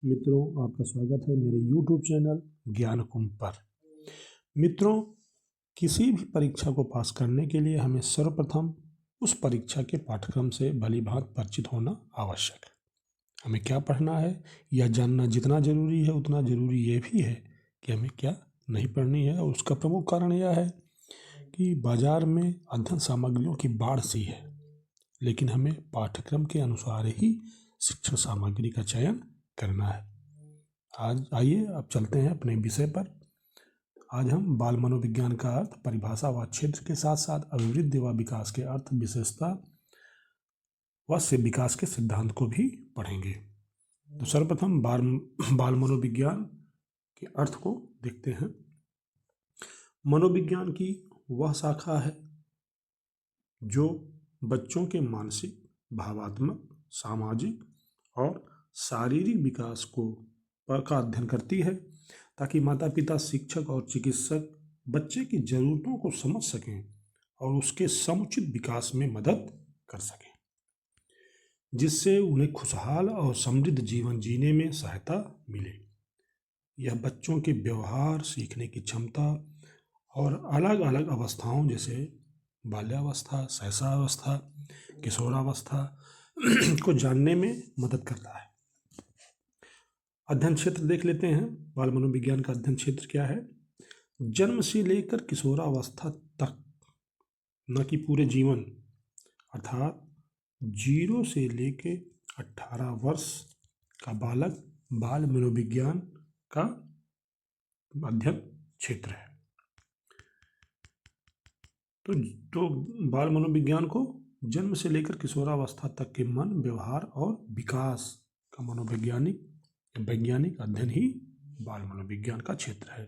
मित्रों, आपका स्वागत है मेरे YouTube चैनल ज्ञान कुंभ पर। मित्रों, किसी भी परीक्षा को पास करने के लिए हमें सर्वप्रथम उस परीक्षा के पाठ्यक्रम से भलीभांति परिचित होना आवश्यक है। हमें क्या पढ़ना है यह जानना जितना जरूरी है उतना जरूरी यह भी है कि हमें क्या नहीं पढ़नी है। और उसका प्रमुख कारण यह है कि बाजार में अध्ययन सामग्रियों की बाढ़ सी है, लेकिन हमें पाठ्यक्रम के अनुसार ही शिक्षण सामग्री का चयन करना है। आज आइए अब चलते हैं अपने विषय पर। आज हम बाल मनोविज्ञान का अर्थ, परिभाषा व क्षेत्र के साथ साथ अभिवृद्धि व विकास के अर्थ, विशेषता व विकास के सिद्धांत को भी पढ़ेंगे। तो सर्वप्रथम बाल मनोविज्ञान के अर्थ को देखते हैं। मनोविज्ञान की वह शाखा है जो बच्चों के मानसिक, भावात्मक, सामाजिक और शारीरिक विकास का अध्ययन करती है, ताकि माता पिता, शिक्षक और चिकित्सक बच्चे की ज़रूरतों को समझ सकें और उसके समुचित विकास में मदद कर सकें, जिससे उन्हें खुशहाल और समृद्ध जीवन जीने में सहायता मिले। यह बच्चों के व्यवहार, सीखने की क्षमता और अलग अलग अवस्थाओं जैसे बाल्यावस्था, शैशवावस्था, किशोरावस्था को जानने में मदद करता है। अध्ययन क्षेत्र देख लेते हैं। बाल मनोविज्ञान का अध्ययन क्षेत्र क्या है? जन्म से लेकर किशोरावस्था तक, न कि पूरे जीवन, अर्थात 0 से लेकर 18 वर्ष का बालक बाल मनोविज्ञान का अध्ययन क्षेत्र है। तो बाल मनोविज्ञान को जन्म से लेकर किशोरावस्था तक के मन, व्यवहार और विकास का वैज्ञानिक अध्ययन ही बाल मनोविज्ञान का क्षेत्र है।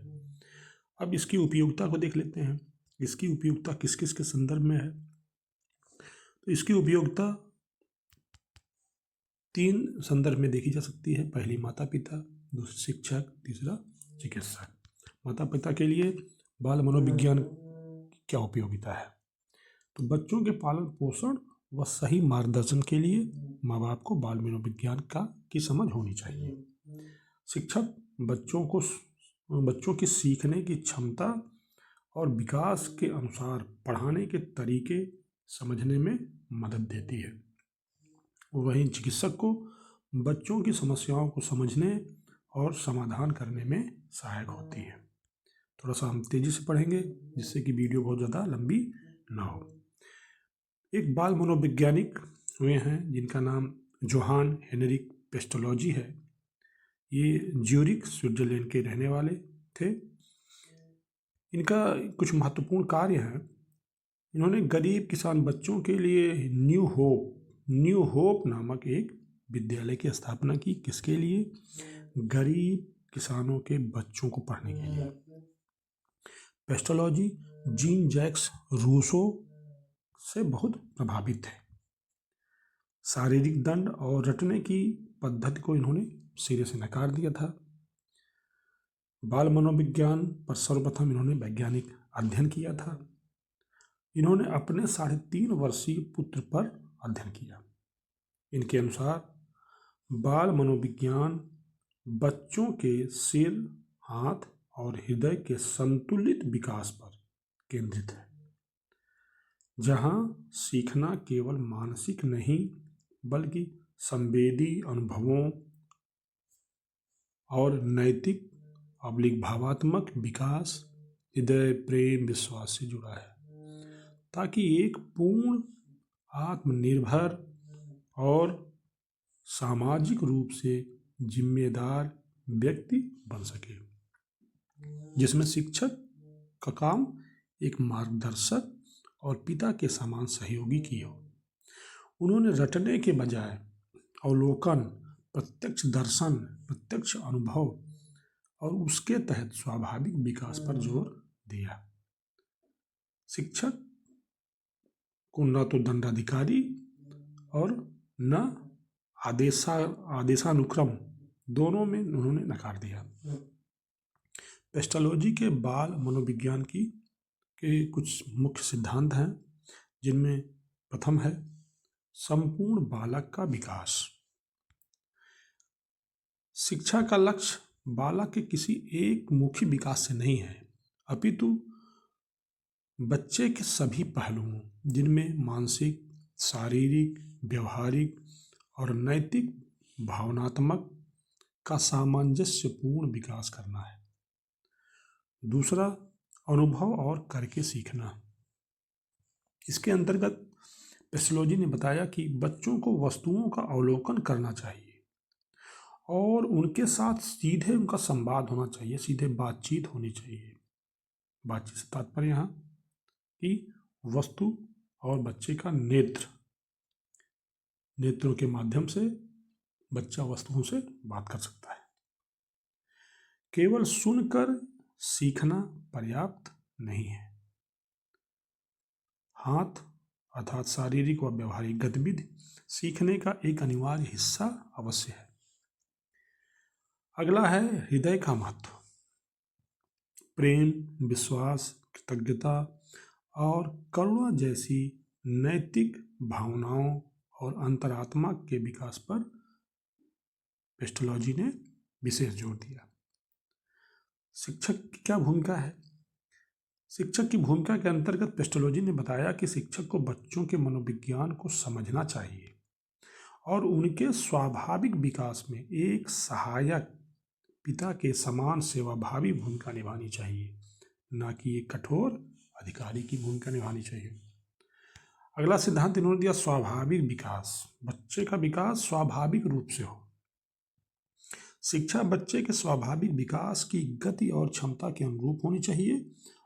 अब इसकी उपयोगिता को देख लेते हैं। इसकी उपयोगिता किस किस के संदर्भ में है? तो इसकी उपयोगिता 3 संदर्भ में देखी जा सकती है। पहली माता पिता, दूसरी शिक्षक, तीसरा चिकित्सक। माता पिता के लिए बाल मनोविज्ञान की क्या उपयोगिता है? तो बच्चों के पालन पोषण व सही मार्गदर्शन के लिए माँ बाप को बाल मनोविज्ञान की समझ होनी चाहिए। शिक्षक बच्चों की सीखने की क्षमता और विकास के अनुसार पढ़ाने के तरीके समझने में मदद देती है। वहीं चिकित्सक को बच्चों की समस्याओं को समझने और समाधान करने में सहायक होती है। थोड़ा सा हम तेजी से पढ़ेंगे जिससे कि वीडियो बहुत ज़्यादा लंबी ना हो। एक बाल मनोवैज्ञानिक हुए हैं जिनका नाम जोहान हेनरिक पेस्टोलॉजी है। ये ज्यूरिख, स्विट्जरलैंड के रहने वाले थे। इनका कुछ महत्वपूर्ण कार्य हैं। इन्होंने गरीब किसान बच्चों के लिए न्यू होप नामक एक विद्यालय की स्थापना की। किसके लिए? गरीब किसानों के बच्चों को पढ़ने के लिए। पेस्टोलॉजी जीन जैक्स रूसो से बहुत प्रभावित थे। शारीरिक दंड और रटने की पद्धति को इन्होंने सिरे से नकार दिया था। बाल मनोविज्ञान पर सर्वप्रथम इन्होंने वैज्ञानिक अध्ययन किया था। इन्होंने अपने 3.5 वर्षीय पुत्र पर अध्ययन किया। इनके अनुसार बाल मनोविज्ञान बच्चों के सिर, हाथ और हृदय के संतुलित विकास पर केंद्रित है, जहां सीखना केवल मानसिक नहीं बल्कि संवेदी अनुभवों और नैतिक भावात्मक विकास, हृदय, प्रेम, विश्वास से जुड़ा है, ताकि एक पूर्ण, आत्मनिर्भर और सामाजिक रूप से जिम्मेदार व्यक्ति बन सके, जिसमें शिक्षक का काम एक मार्गदर्शक और पिता के समान सहयोगी की हो। उन्होंने रटने के बजाय अवलोकन, प्रत्यक्ष दर्शन, प्रत्यक्ष अनुभव और उसके तहत स्वाभाविक विकास पर जोर दिया। शिक्षक को न तो दंडाधिकारी और न आदेशानुक्रम, दोनों में उन्होंने नकार दिया। पेस्टोलॉजी के बाल मनोविज्ञान के कुछ मुख्य सिद्धांत हैं, जिनमें प्रथम है संपूर्ण बालक का विकास। शिक्षा का लक्ष्य बालक के किसी एक मुखी विकास से नहीं है, अपितु बच्चे के सभी पहलुओं जिनमें मानसिक, शारीरिक, व्यवहारिक और नैतिक, भावनात्मक का सामंजस्यपूर्ण विकास करना है। दूसरा, अनुभव और करके सीखना। इसके अंतर्गत पेस्टोलॉजी ने बताया कि बच्चों को वस्तुओं का अवलोकन करना चाहिए और उनके साथ सीधे उनका संवाद होना चाहिए, सीधे बातचीत होनी चाहिए। बातचीत से तात्पर्य यहाँ कि वस्तु और बच्चे का नेत्रों के माध्यम से बच्चा वस्तुओं से बात कर सकता है। केवल सुनकर सीखना पर्याप्त नहीं है। हाथ अर्थात शारीरिक व व्यवहारिक गतिविधि सीखने का एक अनिवार्य हिस्सा अवश्य है। अगला है हृदय का महत्व। प्रेम, विश्वास, कृतज्ञता और करुणा जैसी नैतिक भावनाओं और अंतरात्मा के विकास पर पेस्टोलॉजी ने विशेष जोर दिया। शिक्षक की क्या भूमिका है? शिक्षक की भूमिका के अंतर्गत पेस्टोलॉजी ने बताया कि शिक्षक को बच्चों के मनोविज्ञान को समझना चाहिए और उनके स्वाभाविक विकास में एक सहायक पिता के समान सेवाभावी भूमिका निभानी चाहिए, न कि एक कठोर अधिकारी की भूमिका निभानी चाहिए। अगला सिद्धांत इन्होंने दिया स्वाभाविक विकास। बच्चे का विकास स्वाभाविक रूप से हो। शिक्षा बच्चे के स्वाभाविक विकास की गति और क्षमता के अनुरूप होनी चाहिए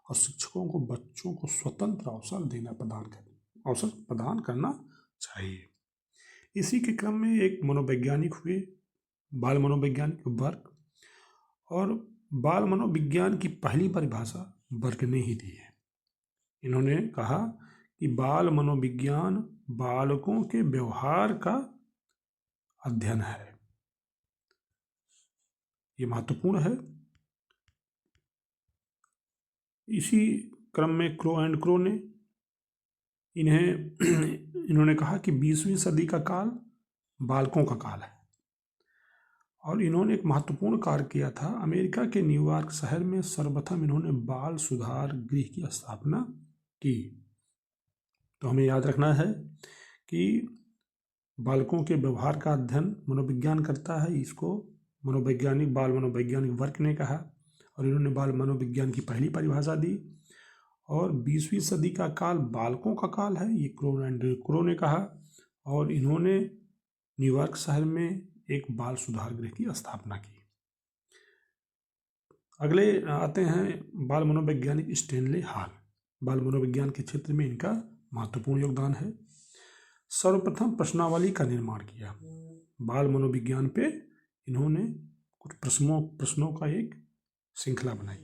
और शिक्षकों को बच्चों को स्वतंत्र अवसर प्रदान करना चाहिए। इसी के क्रम में एक मनोवैज्ञानिक हुए, बाल मनोवैज्ञानिक बर्क, और बाल मनोविज्ञान की पहली परिभाषा बर्क ने ही दी है। इन्होंने कहा कि बाल मनोविज्ञान बालकों के व्यवहार का अध्ययन है। ये महत्वपूर्ण है। इसी क्रम में क्रो ने इन्होंने कहा कि 20वीं सदी का काल बालकों का काल है और इन्होंने एक महत्वपूर्ण कार्य किया था। अमेरिका के न्यूयॉर्क शहर में सर्वप्रथम इन्होंने बाल सुधार गृह की स्थापना की। तो हमें याद रखना है कि बालकों के व्यवहार का अध्ययन मनोविज्ञान करता है। इसको बाल मनोवैज्ञानिक वर्क ने कहा और इन्होंने बाल मनोविज्ञान की पहली परिभाषा दी। और 20वीं सदी का काल बालकों का काल है, ये क्रो ने कहा और इन्होंने न्यूयॉर्क शहर में एक बाल सुधार गृह की स्थापना की। अगले आते हैं बाल मनोवैज्ञानिक स्टैनले हॉल। बाल मनोविज्ञान के क्षेत्र में इनका महत्वपूर्ण योगदान है। सर्वप्रथम प्रश्नावली का निर्माण किया। बाल मनोविज्ञान पे इन्होंने कुछ प्रश्नों का एक श्रृंखला बनाई।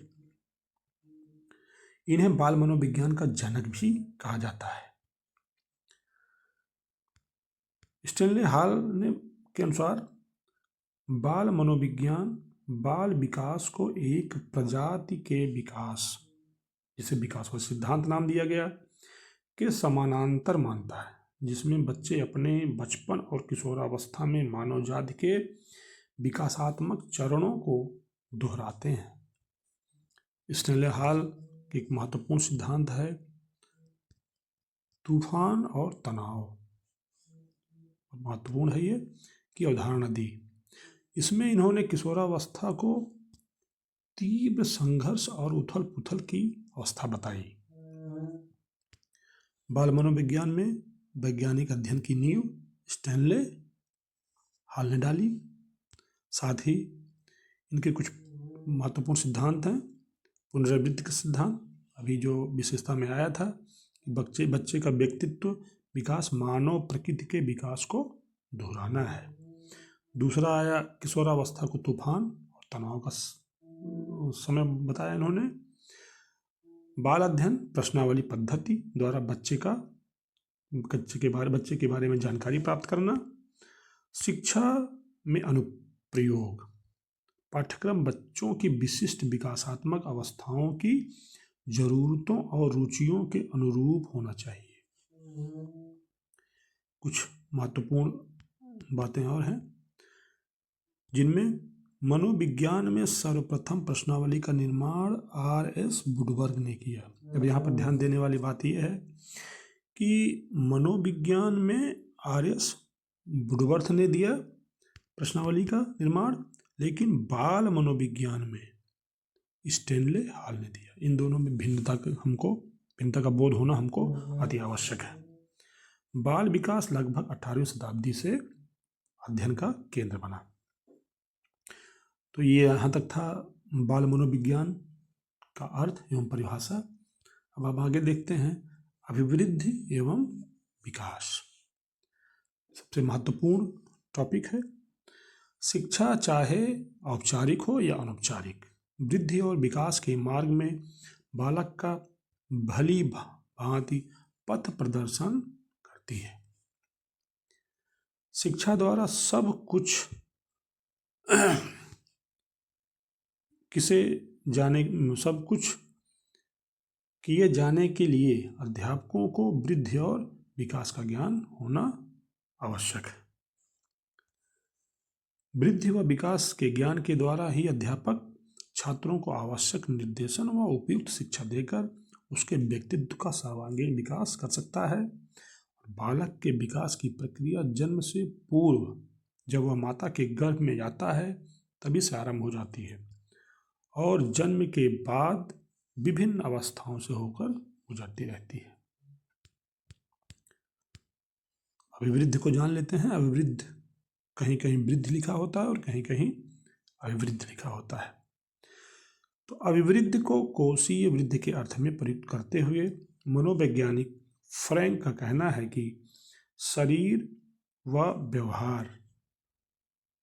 इन्हें बाल मनोविज्ञान का जनक भी कहा जाता है। स्टैनले हॉल के अनुसार बाल मनोविज्ञान बाल विकास को एक प्रजाति के विकास, जिसे विकास को सिद्धांत नाम दिया गया, के समानांतर मानता है, जिसमें बच्चे अपने बचपन और किशोरावस्था में मानव जाति के विकासात्मक चरणों को दोहराते हैं। स्टैनले हॉल का एक महत्वपूर्ण सिद्धांत है तूफान और तनाव। महत्वपूर्ण है ये कि अवधारणा दी। इसमें इन्होंने किशोरावस्था को तीव्र संघर्ष और उथल पुथल की अवस्था बताई। बाल मनोविज्ञान में वैज्ञानिक अध्ययन की नींव स्टैनले हॉल ने डाली। साथ ही इनके कुछ महत्वपूर्ण सिद्धांत हैं। पुनरावृत्ति का सिद्धांत, अभी जो विशेषता में आया था कि बच्चे का व्यक्तित्व विकास मानव प्रकृति के विकास को दोहराना है। दूसरा आया किशोरावस्था को तूफान और तनाव का समय बताया इन्होंने। बाल अध्ययन प्रश्नावली पद्धति द्वारा बच्चे के बारे में जानकारी प्राप्त करना। शिक्षा में अनुप्रयोग पाठ्यक्रम बच्चों की विशिष्ट विकासात्मक अवस्थाओं की जरूरतों और रुचियों के अनुरूप होना चाहिए। कुछ महत्वपूर्ण बातें और हैं जिनमें मनोविज्ञान में सर्वप्रथम प्रश्नावली का निर्माण R.S. वुडवर्ग ने किया। अब यहाँ पर ध्यान देने वाली बात यह है कि मनोविज्ञान में R.S. वुडवर्थ ने दिया प्रश्नावली का निर्माण, लेकिन बाल मनोविज्ञान में स्टेनले हॉल ने दिया। इन दोनों में भिन्नता का बोध होना हमको अति आवश्यक है। बाल विकास लगभग 18वीं शताब्दी से अध्ययन का केंद्र बना। तो ये यहाँ तक था बाल मनोविज्ञान का अर्थ एवं परिभाषा। अब आप आगे देखते हैं अभिवृद्धि एवं विकास। सबसे महत्वपूर्ण टॉपिक है। शिक्षा चाहे औपचारिक हो या अनौपचारिक, वृद्धि और विकास के मार्ग में बालक का भली भांति पथ प्रदर्शन करती है। शिक्षा द्वारा सब कुछ किए जाने के लिए अध्यापकों को वृद्धि और विकास का ज्ञान होना आवश्यक है। वृद्धि व विकास के ज्ञान के द्वारा ही अध्यापक छात्रों को आवश्यक निर्देशन व उपयुक्त शिक्षा देकर उसके व्यक्तित्व का सर्वांगीण विकास कर सकता है। बालक के विकास की प्रक्रिया जन्म से पूर्व जब वह माता के गर्भ में जाता है तभी से आरंभ हो जाती है और जन्म के बाद विभिन्न अवस्थाओं से होकर गुजरती रहती है। अभिवृद्धि को जान लेते हैं। अभिवृद्ध कहीं कहीं वृद्धि लिखा होता है और कहीं कहीं अभिवृद्ध लिखा होता है। तो अभिवृद्धि को कोशीय वृद्धि के अर्थ में प्रयुक्त करते हुए मनोवैज्ञानिक फ्रैंक का कहना है कि शरीर व व्यवहार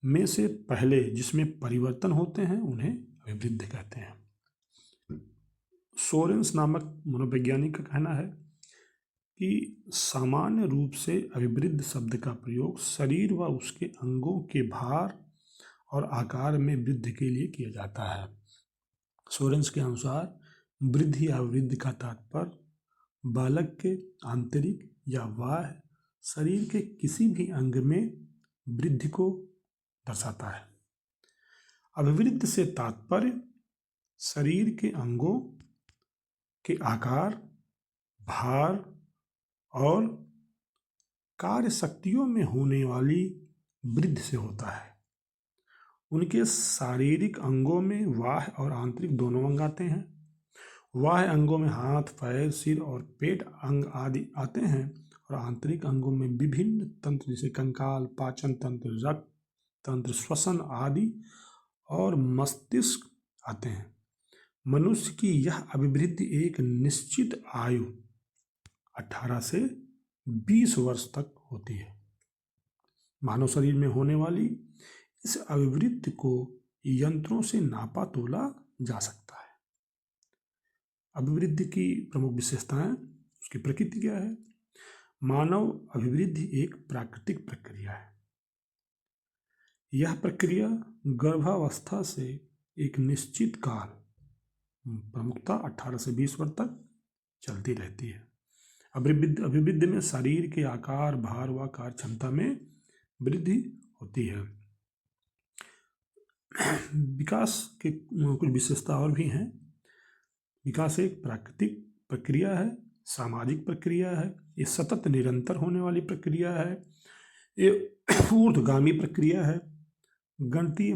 में से पहले जिसमें परिवर्तन होते हैं उन्हें अभिवृद्धि कहते हैं। सोरेंस नामक मनोवैज्ञानिक का कहना है कि सामान्य रूप से अभिवृद्धि शब्द का प्रयोग शरीर व उसके अंगों के भार और आकार में वृद्धि के लिए किया जाता है। सोरेंस के अनुसार वृद्धि या वृद्धि का तात्पर्य बालक के आंतरिक या बाह्य शरीर के किसी भी अंग में वृद्धि को दर्शाता है। अभिवृद्धि से तात्पर्य शरीर के अंगों के आकार, भार और कार्य शक्तियों में होने वाली वृद्धि से होता है। उनके शारीरिक अंगों में बाह्य और आंतरिक दोनों अंग आते हैं। बाह्य अंगों में हाथ, पैर, सिर और पेट अंग आदि आते हैं और आंतरिक अंगों में विभिन्न तंत्र जैसे कंकाल, पाचन तंत्र, रक्त तंत्र, श्वसन आदि और मस्तिष्क आते हैं। मनुष्य की यह अभिवृद्धि एक निश्चित आयु 18 से 20 वर्ष तक होती है। मानव शरीर में होने वाली इस अभिवृद्धि को यंत्रों से नापा तोला जा सकता है। अभिवृद्धि की प्रमुख विशेषताएं, उसकी प्रकृति क्या है। मानव अभिवृद्धि एक प्राकृतिक प्रक्रिया है। यह प्रक्रिया गर्भावस्था से एक निश्चित काल, प्रमुखता 18 से 20 वर्ष तक चलती रहती है। अभिवृद्धि में शरीर के आकार, भार व कार्य क्षमता में वृद्धि होती है। विकास के कुछ विशेषता और भी हैं। विकास एक प्राकृतिक प्रक्रिया है, सामाजिक प्रक्रिया है, ये सतत निरंतर होने वाली प्रक्रिया है, ये ऊर्ध्वगामी प्रक्रिया है। गणितीय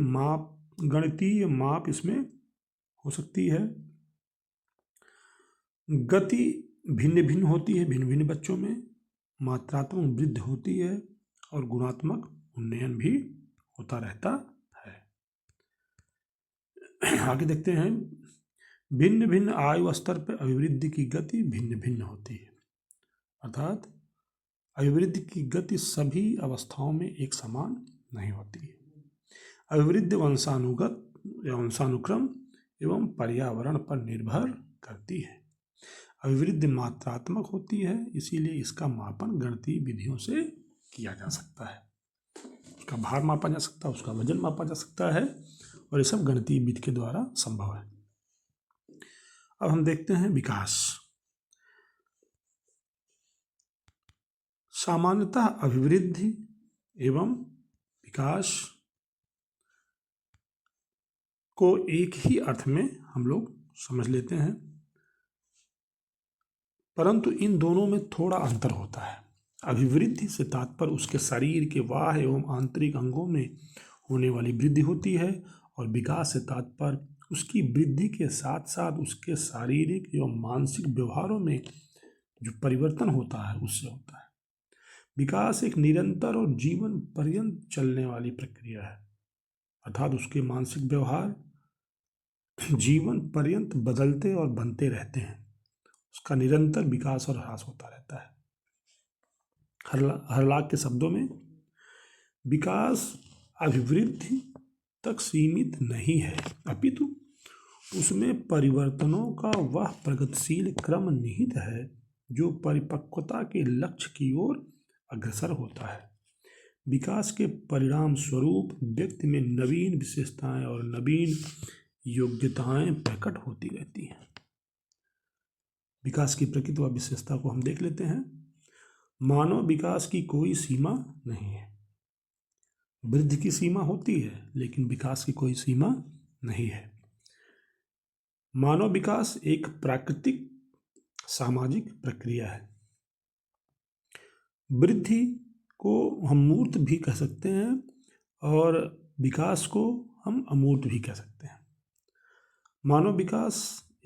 माप इसमें हो सकती है। गति भिन्न भिन्न होती है भिन्न भिन्न बच्चों में। मात्रात्मक वृद्धि होती है और गुणात्मक उन्नयन भी होता रहता है। आगे देखते हैं। भिन्न भिन्न आयु स्तर पर अभिवृद्धि की गति भिन्न भिन्न होती है, अर्थात अभिवृद्धि की गति सभी अवस्थाओं में एक समान नहीं होती है। अभिवृद्धि वंशानुक्रम एवं पर्यावरण पर निर्भर करती है। अभिवृद्धि मात्रात्मक होती है, इसीलिए इसका मापन गणितीय विधियों से किया जा सकता है। उसका भार मापा जा सकता है, उसका वजन मापा जा सकता है और ये सब गणितीय विधि के द्वारा संभव है। अब हम देखते हैं विकास। सामान्यतः अभिवृद्धि एवं विकास को एक ही अर्थ में हम लोग समझ लेते हैं, परंतु इन दोनों में थोड़ा अंतर होता है। अभिवृद्धि से तात्पर्य उसके शरीर के बाह्य एवं आंतरिक अंगों में होने वाली वृद्धि होती है, और विकास से तात्पर्य उसकी वृद्धि के साथ साथ उसके शारीरिक एवं मानसिक व्यवहारों में जो परिवर्तन होता है उससे होता है। विकास एक निरंतर और जीवन पर्यंत चलने वाली प्रक्रिया है, अर्थात उसके मानसिक व्यवहार जीवन पर्यंत बदलते और बनते रहते हैं। उसका निरंतर विकास और ह्रास होता रहता है। हरलाक के शब्दों में विकास अभिवृद्धि तक सीमित नहीं है, अपितु उसमें परिवर्तनों का वह प्रगतिशील क्रम निहित है जो परिपक्वता के लक्ष्य की ओर अग्रसर होता है। विकास के परिणाम स्वरूप व्यक्ति में नवीन विशेषताएं और नवीन योग्यताएं प्रकट होती रहती हैं। विकास की प्रकृति व विशेषता को हम देख लेते हैं। मानव विकास की कोई सीमा नहीं है। वृद्धि की सीमा होती है, लेकिन विकास की कोई सीमा नहीं है। मानव विकास एक प्राकृतिक सामाजिक प्रक्रिया है। वृद्धि को हम मूर्त भी कह सकते हैं और विकास को हम अमूर्त भी कह सकते हैं। मानव विकास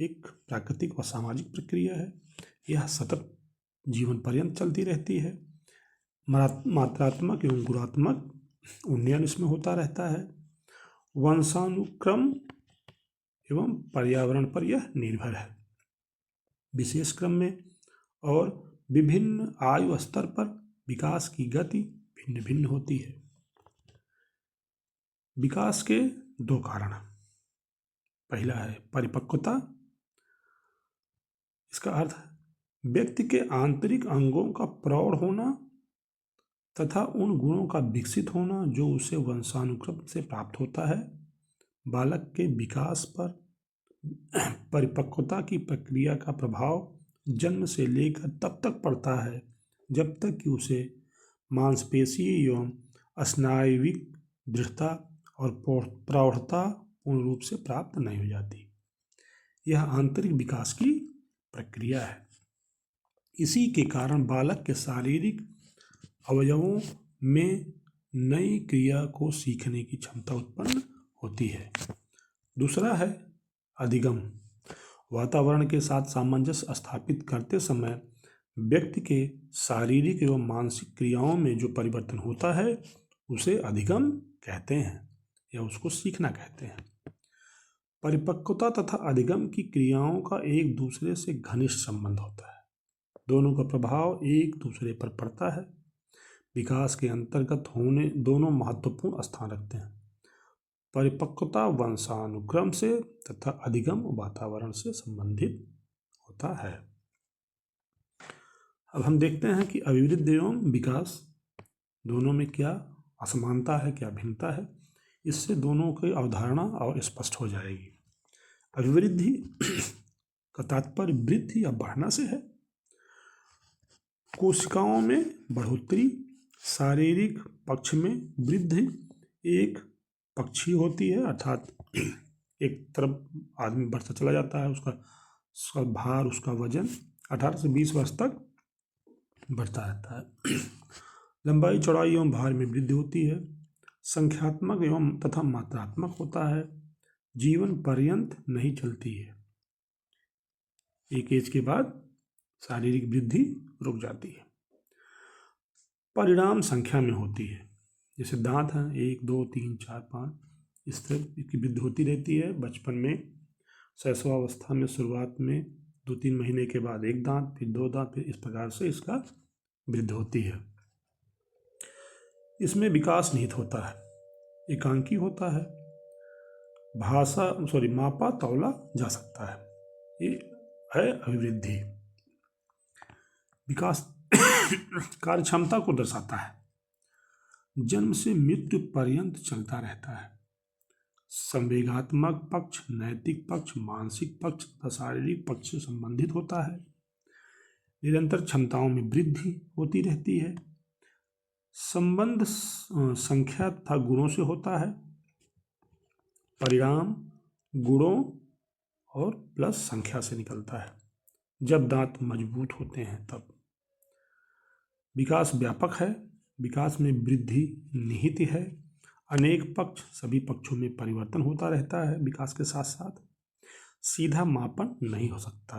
एक प्राकृतिक व सामाजिक प्रक्रिया है। यह सतत जीवन पर्यंत चलती रहती है। मात्रात्मक एवं गुणात्मक उन्नयन इसमें होता रहता है। वंशानुक्रम एवं पर्यावरण पर यह निर्भर है। विशेष क्रम में और विभिन्न आयु स्तर पर विकास की गति भिन्न भिन्न होती है। विकास के दो कारण। पहला है परिपक्वता। इसका अर्थ व्यक्ति के आंतरिक अंगों का प्रौढ़ होना तथा उन गुणों का विकसित होना जो उसे वंशानुक्रम से प्राप्त होता है। बालक के विकास पर परिपक्वता की प्रक्रिया का प्रभाव जन्म से लेकर तब तक पड़ता है जब तक कि उसे मांसपेशी एवं स्नायुविक दृढ़ता और प्रौढ़ता पूर्ण रूप से प्राप्त नहीं हो जाती। यह आंतरिक विकास की प्रक्रिया है। इसी के कारण बालक के शारीरिक अवयवों में नई क्रिया को सीखने की क्षमता उत्पन्न होती है। दूसरा है अधिगम। वातावरण के साथ सामंजस्य स्थापित करते समय व्यक्ति के शारीरिक एवं मानसिक क्रियाओं में जो परिवर्तन होता है उसे अधिगम कहते हैं या उसको सीखना कहते हैं। परिपक्वता तथा अधिगम की क्रियाओं का एक दूसरे से घनिष्ठ संबंध होता है। दोनों का प्रभाव एक दूसरे पर पड़ता है। विकास के अंतर्गत होने दोनों महत्वपूर्ण स्थान रखते हैं। परिपक्वता वंशानुक्रम से तथा अधिगम वातावरण से संबंधित होता है। अब हम देखते हैं कि अभिवृद्धि एवं विकास दोनों में क्या असमानता है, क्या भिन्नता है। इससे दोनों की अवधारणा और स्पष्ट हो जाएगी। अभिवृद्धि का तात्पर्य वृद्धि या बढ़ना से है। कोशिकाओं में बढ़ोतरी, शारीरिक पक्ष में वृद्धि एक पक्षी होती है, अर्थात एक तरफ आदमी बढ़ता चला जाता है, उसका भार, उसका वजन 18 से 20 वर्ष तक बढ़ता रहता है। लंबाई, चौड़ाई एवं भार में वृद्धि होती है। संख्यात्मक एवं तथा मात्रात्मक होता है। जीवन पर्यंत नहीं चलती है। एक एज के बाद शारीरिक वृद्धि रुक जाती है। परिणाम संख्या में होती है। जैसे दांत हैं 1, 2, 3, 4, 5, इस तरह इसकी वृद्धि होती रहती है। बचपन में, शैशवावस्था में, शुरुआत में 2-3 महीने के बाद एक दांत, फिर 2 दांत, फिर इस प्रकार से इसका वृद्धि होती है। इसमें विकास निहित होता है, एकांकी होता है, मापा तौला जा सकता है। ये है अभिवृद्धि। विकास कार्य क्षमता को दर्शाता है। जन्म से मृत्यु पर्यंत चलता रहता है। संवेगात्मक पक्ष, नैतिक पक्ष, मानसिक पक्ष तथा शारीरिक पक्ष से संबंधित होता है। निरंतर क्षमताओं में वृद्धि होती रहती है। संबंध संख्या तथा गुणों से होता है। परिणाम गुणों और प्लस संख्या से निकलता है। जब दांत मजबूत होते हैं तब। विकास व्यापक है, विकास में वृद्धि निहित है, अनेक पक्ष, सभी पक्षों में परिवर्तन होता रहता है विकास के साथ साथ। सीधा मापन नहीं हो सकता।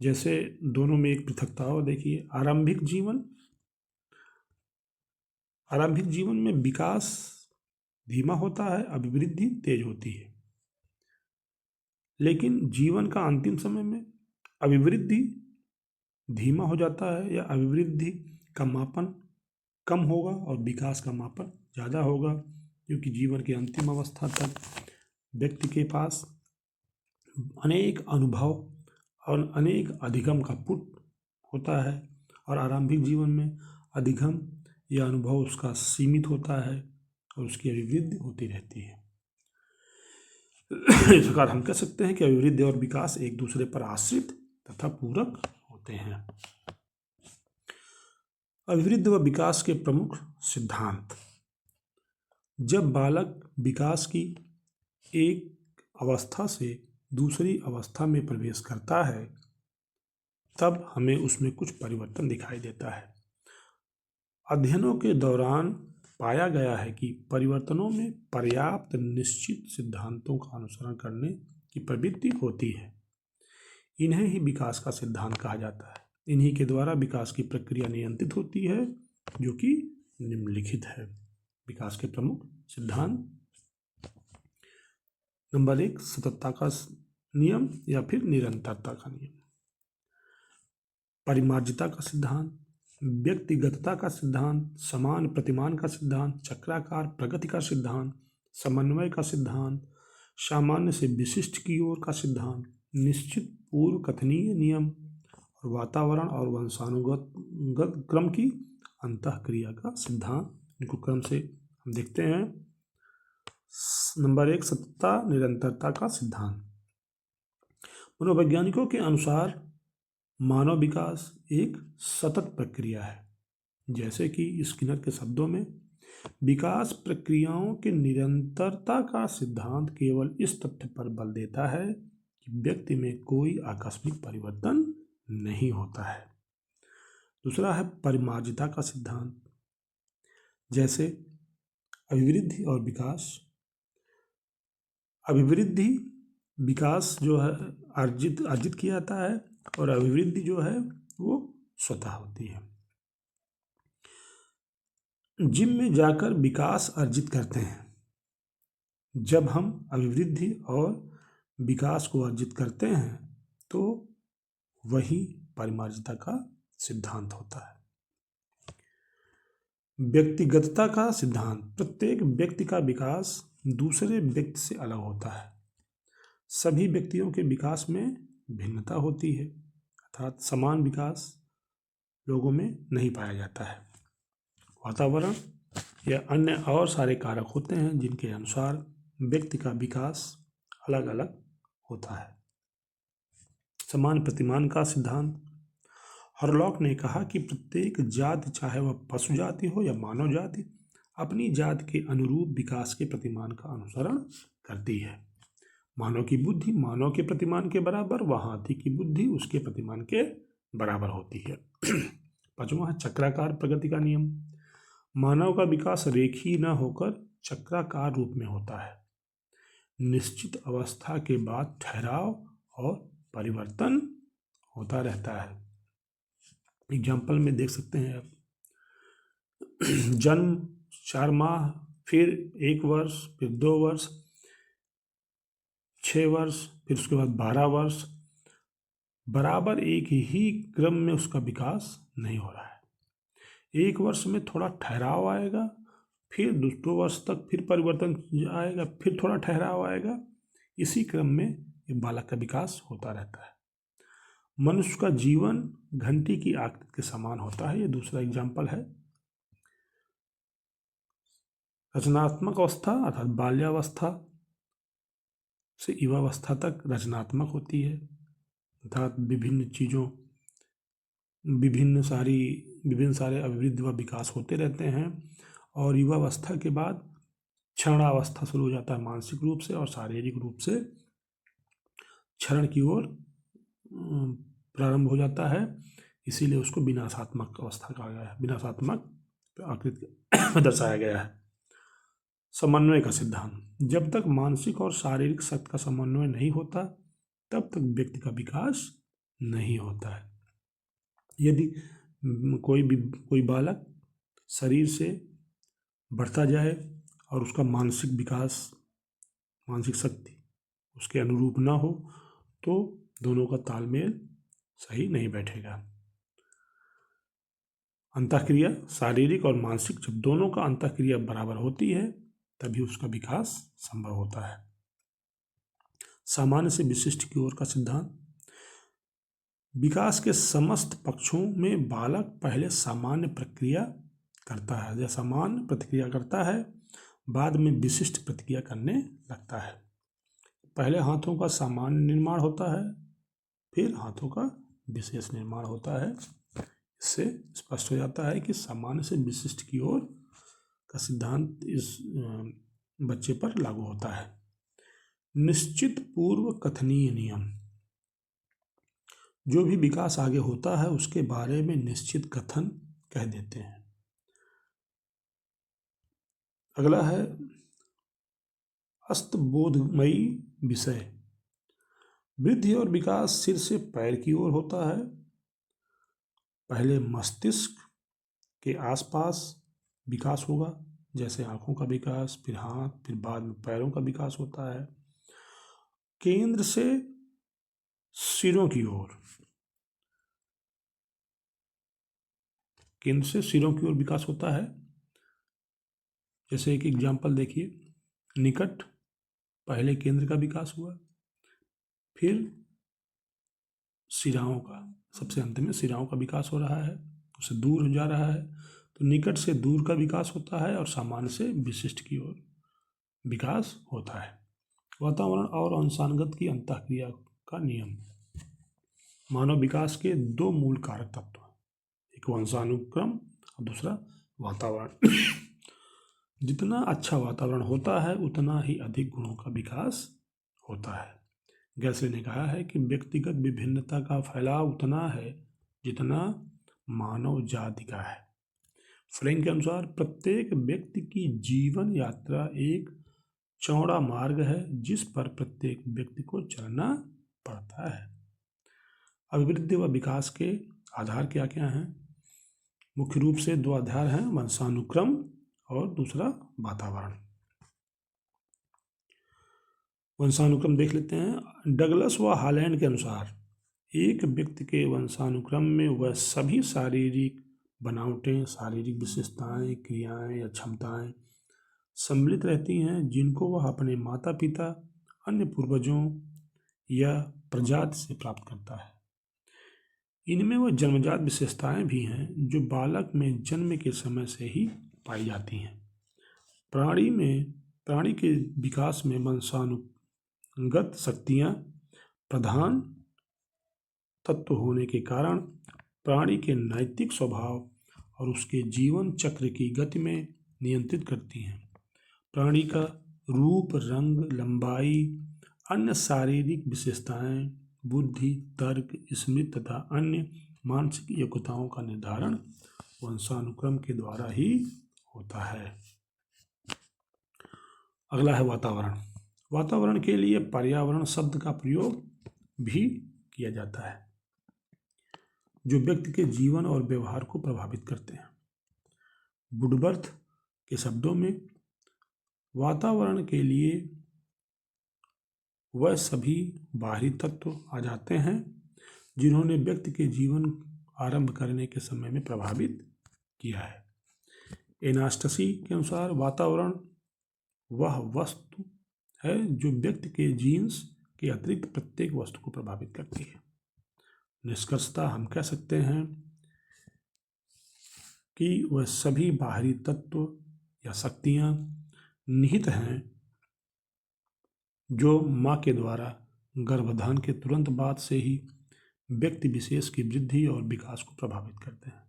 जैसे दोनों में एक पृथकता हो, देखिए आरंभिक जीवन में विकास धीमा होता है, अभिवृद्धि तेज होती है। लेकिन जीवन का अंतिम समय में अभिवृद्धि धीमा हो जाता है, या अभिवृद्धि का मापन कम होगा और विकास का मापन ज़्यादा होगा, क्योंकि जीवन की अंतिम अवस्था तक व्यक्ति के पास अनेक अनुभव और अनेक अधिगम का पुट होता है, और आरंभिक जीवन में अधिगम या अनुभव उसका सीमित होता है और उसकी अभिवृद्धि होती रहती है। इस प्रकार हम कह सकते हैं कि अभिवृद्धि और विकास एक दूसरे पर आश्रित तथा पूरक होते हैं। अभिवृद्धि व विकास के प्रमुख सिद्धांत। जब बालक विकास की एक अवस्था से दूसरी अवस्था में प्रवेश करता है तब हमें उसमें कुछ परिवर्तन दिखाई देता है। अध्ययनों के दौरान पाया गया है कि परिवर्तनों में पर्याप्त निश्चित सिद्धांतों का अनुसरण करने की प्रवृत्ति होती है। इन्हें ही विकास का सिद्धांत कहा जाता है। इन्हीं के द्वारा विकास की प्रक्रिया नियंत्रित होती है, जो कि निम्नलिखित है। विकास के प्रमुख सिद्धांत। नंबर 1, सततता का नियम या फिर निरंतरता का नियम। परिमार्जिता का सिद्धांत, व्यक्तिगतता का सिद्धांत, समान प्रतिमान का सिद्धांत, चक्राकार प्रगति का सिद्धांत, समन्वय का सिद्धांत, सामान्य से विशिष्ट की ओर का सिद्धांत, निश्चित पूर्व कथनीय नियम, और वातावरण और वंशानुगत क्रम की अंतःक्रिया का सिद्धांत। इनको क्रम से हम देखते हैं। नंबर 1, सततता निरंतरता का सिद्धांत। मनोवैज्ञानिकों के अनुसार मानव विकास एक सतत प्रक्रिया है। जैसे कि स्किनर के शब्दों में, विकास प्रक्रियाओं के निरंतरता का सिद्धांत केवल इस तथ्य पर बल देता है कि व्यक्ति में कोई आकस्मिक परिवर्तन नहीं होता है। दूसरा है परिमार्जिता का सिद्धांत। जैसे अभिवृद्धि और विकास, अभिवृद्धि विकास जो है अर्जित किया जाता है, और अभिवृद्धि जो है वो स्वतः होती है। जिम में जाकर विकास अर्जित करते हैं। जब हम अभिवृद्धि और विकास को अर्जित करते हैं तो वही परिमार्जिता का सिद्धांत होता है। व्यक्तिगतता का सिद्धांत। प्रत्येक व्यक्ति का विकास दूसरे व्यक्ति से अलग होता है। सभी व्यक्तियों के विकास में भिन्नता होती है, अर्थात समान विकास लोगों में नहीं पाया जाता है। वातावरण या अन्य और सारे कारक होते हैं जिनके अनुसार व्यक्ति का विकास अलग अलग होता है। समान प्रतिमान का सिद्धांत। हरलॉक ने कहा कि प्रत्येक जाति, चाहे वह पशु जाति हो या मानव जाति, अपनी जाति के अनुरूप विकास के प्रतिमान का अनुसरण करती है। मानव की बुद्धि मानव के प्रतिमान के बराबर, व हाथी की बुद्धि उसके प्रतिमान के बराबर होती है। पांचवा है चक्राकार प्रगति का नियम। मानव का विकास रेखीय न होकर चक्राकार रूप में होता है। निश्चित अवस्था के बाद ठहराव और परिवर्तन होता रहता है। एग्जाम्पल में देख सकते हैं आप, जन्म 4 माह, फिर 1 वर्ष, फिर 2 वर्ष, 6 वर्ष, फिर उसके बाद 12 वर्ष, बराबर एक ही क्रम में उसका विकास नहीं हो रहा है। 1 वर्ष में थोड़ा ठहराव आएगा, फिर 2 वर्ष तक फिर परिवर्तन आएगा, फिर थोड़ा ठहराव आएगा। इसी क्रम में एक बालक का विकास होता रहता है। मनुष्य का जीवन घंटी की आकृति के समान होता है। ये दूसरा एग्जाम्पल है। रचनात्मक अवस्था अर्थात बाल्यावस्था से युवावस्था तक रचनात्मक होती है, अर्थात विभिन्न चीज़ों विभिन्न सारे अभिवृद्धि व विकास होते रहते हैं। और युवावस्था के बाद क्षरणावस्था शुरू हो जाता है मानसिक रूप से और शारीरिक रूप से क्षरण की ओर प्रारंभ हो जाता है, इसीलिए उसको विनाशात्मक अवस्था कहा गया है, विनाशात्मक आकृति दर्शाया गया है। समन्वय का सिद्धांत, जब तक मानसिक और शारीरिक शक्ति का समन्वय नहीं होता तब तक व्यक्ति का विकास नहीं होता है। यदि कोई बालक शरीर से बढ़ता जाए और उसका मानसिक विकास, मानसिक शक्ति उसके अनुरूप ना हो तो दोनों का तालमेल सही नहीं बैठेगा। अंतःक्रिया शारीरिक और मानसिक, जब दोनों का अंतःक्रिया बराबर होती है तभी उसका विकास संभव होता है। सामान्य से विशिष्ट की ओर का सिद्धांत, विकास के समस्त पक्षों में बालक पहले सामान्य प्रक्रिया करता है या सामान्य प्रतिक्रिया करता है, बाद में विशिष्ट प्रतिक्रिया करने लगता है। पहले हाथों का सामान्य निर्माण होता है, फिर हाथों का विशेष निर्माण होता है। इससे स्पष्ट हो जाता है कि सामान्य से विशिष्ट की ओर का सिद्धांत इस बच्चे पर लागू होता है। निश्चित पूर्व कथनीय नियम, जो भी विकास आगे होता है उसके बारे में निश्चित कथन कह देते हैं। अगला है अस्तबोधमयी विषय, वृद्धि और विकास सिर से पैर की ओर होता है। पहले मस्तिष्क के आसपास विकास होगा, जैसे आंखों का विकास, फिर हाथ, फिर बाद में पैरों का विकास होता है। केंद्र से सिरों की ओर, केंद्र से सिरों की ओर विकास होता है। जैसे एक एग्जाम्पल देखिए, निकट पहले केंद्र का विकास हुआ, फिर सिराओं का, सबसे अंत में सिराओं का विकास हो रहा है, उससे दूर जा रहा है, तो निकट से दूर का विकास होता है और सामान्य से विशिष्ट की ओर विकास होता है। वातावरण और अंशानुगत की अंतःक्रिया का नियम, मानव विकास के दो मूल कारक तत्व हैं, एक वंशानुक्रम और दूसरा वातावरण। जितना अच्छा वातावरण होता है उतना ही अधिक गुणों का विकास होता है। गैसले ने कहा है कि व्यक्तिगत विभिन्नता का फैलाव उतना है जितना मानव जाति का है। फ्रेंक के अनुसार प्रत्येक व्यक्ति की जीवन यात्रा एक चौड़ा मार्ग है जिस पर प्रत्येक व्यक्ति को चलना पड़ता है। अभिवृद्धि व विकास के आधार क्या क्या हैं? मुख्य रूप से दो आधार हैं, वंशानुक्रम और दूसरा वातावरण। वंशानुक्रम देख लेते हैं। डगलस व हॉलैंड के अनुसार एक व्यक्ति के वंशानुक्रम में वह सभी शारीरिक बनावटें, शारीरिक विशेषताएं, क्रियाएं या क्षमताएं सम्मिलित रहती हैं जिनको वह अपने माता पिता, अन्य पूर्वजों या प्रजाति से प्राप्त करता है। इनमें वह जन्मजात विशेषताएं भी हैं जो बालक में जन्म के समय से ही पाई जाती हैं। प्राणी के विकास में वंशानुगत शक्तियां प्रधान तत्व होने के कारण प्राणी के नैतिक स्वभाव और उसके जीवन चक्र की गति में नियंत्रित करती हैं। प्राणी का रूप, रंग, लंबाई, अन्य शारीरिक विशेषताएं, बुद्धि, तर्क, स्मृति तथा अन्य मानसिक योग्यताओं का निर्धारण वंशानुक्रम के द्वारा ही होता है। अगला है वातावरण। वातावरण के लिए पर्यावरण शब्द का प्रयोग भी किया जाता है जो व्यक्ति के जीवन और व्यवहार को प्रभावित करते हैं। वुडवर्थ के शब्दों में वातावरण के लिए वह सभी बाहरी तत्व आ जाते हैं जिन्होंने व्यक्ति के जीवन आरंभ करने के समय में प्रभावित किया है। एनास्टसी के अनुसार वातावरण वह वस्तु है जो व्यक्ति के जीन्स के अतिरिक्त प्रत्येक वस्तु को प्रभावित करती है। निष्कर्षतः हम कह सकते हैं कि वह सभी बाहरी तत्व या शक्तियां निहित हैं जो माँ के द्वारा गर्भधान के तुरंत बाद से ही व्यक्ति विशेष की वृद्धि और विकास को प्रभावित करते हैं।